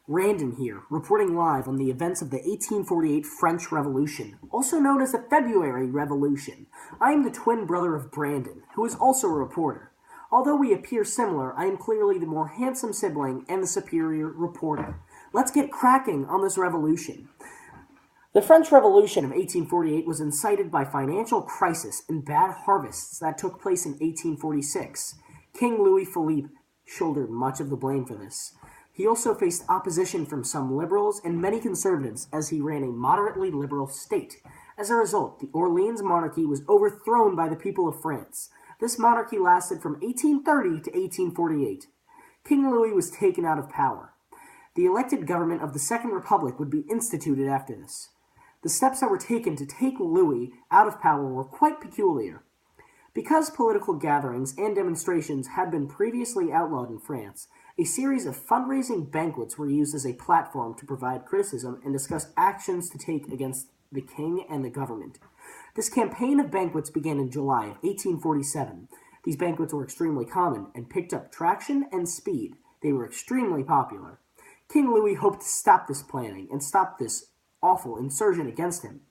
Randon here, reporting live on the events of the 1848 French Revolution, also known as the February Revolution. I am the twin brother of Brandon, who is also a reporter. Although we appear similar, I am clearly the more handsome sibling and the superior reporter. Let's get cracking on this revolution. The French Revolution of 1848 was incited by financial crisis and bad harvests that took place in 1846. King Louis Philippe shouldered much of the blame for this. He also faced opposition from some liberals and many conservatives as he ran a moderately liberal state. As a result, the Orleans monarchy was overthrown by the people of France. This monarchy lasted from 1830 to 1848. King Louis was taken out of power. The elected government of the Second Republic would be instituted after this. The steps that were taken to take Louis out of power were quite peculiar. Because political gatherings and demonstrations had been previously outlawed in France, a series of fundraising banquets were used as a platform to provide criticism and discuss actions to take against the king and the government. This campaign of banquets began in July of 1847. These banquets were extremely common and picked up traction and speed. They were extremely popular. King Louis hoped to stop this planning and stop this awful insurrection against him,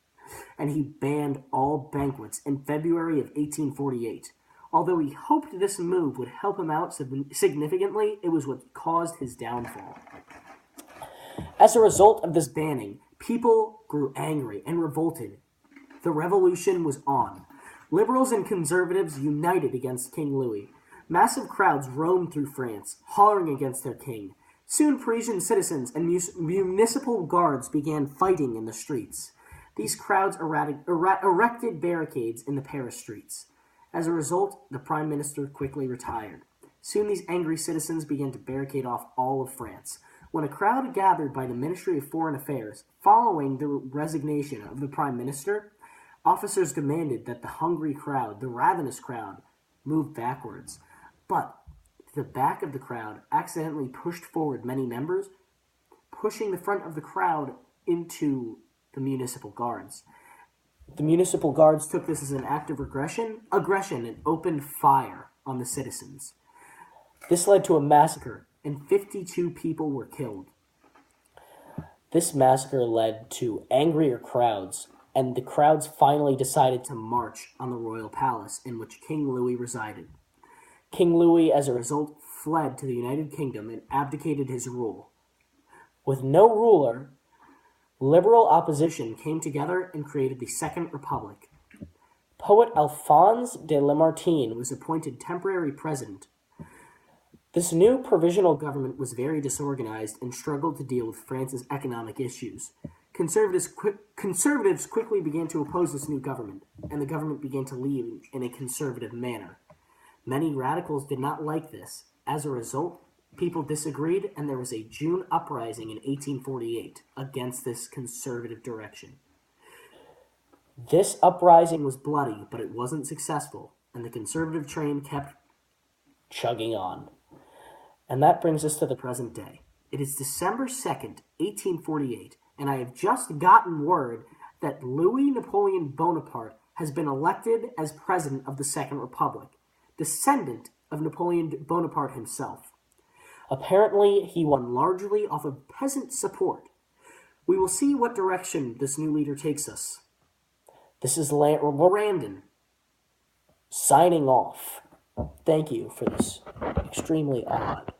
and he banned all banquets in February of 1848. Although he hoped this move would help him out significantly, it was what caused his downfall. As a result of this banning, people grew angry and revolted. The revolution was on. Liberals and conservatives united against King Louis. Massive crowds roamed through France, hollering against their king. Soon Parisian citizens and municipal guards began fighting in the streets. These crowds erected barricades in the Paris streets. As a result, the prime minister quickly retired. Soon these angry citizens began to barricade off all of France. When a crowd gathered by the Ministry of Foreign Affairs following the resignation of the prime minister, officers demanded that the hungry crowd, the ravenous crowd, move backwards. But the back of the crowd accidentally pushed forward many members, pushing the front of the crowd into the municipal guards. The municipal guards took this as an act of aggression, and opened fire on the citizens. This led to a massacre, and 52 people were killed. This massacre led to angrier crowds, and the crowds finally decided to march on the royal palace in which King Louis resided. King Louis, as a result, fled to the United Kingdom and abdicated his rule. With no ruler, liberal opposition came together and created the Second Republic. Poet Alphonse de Lamartine was appointed temporary president. This new provisional government was very disorganized and struggled to deal with France's economic issues. Conservatives quickly began to oppose this new government, and the government began to lead in a conservative manner. Many radicals did not like this. As a result, people disagreed, and there was a June uprising in 1848 against this conservative direction. This uprising was bloody, but it wasn't successful, and the conservative train kept chugging on. And that brings us to the present day. It is December 2nd, 1848, and I have just gotten word that Louis Napoleon Bonaparte has been elected as president of the Second Republic, descendant of Napoleon Bonaparte himself. Apparently, he won largely off of peasant support. We will see what direction this new leader takes us. This is Randon, signing off. Thank you for this extremely odd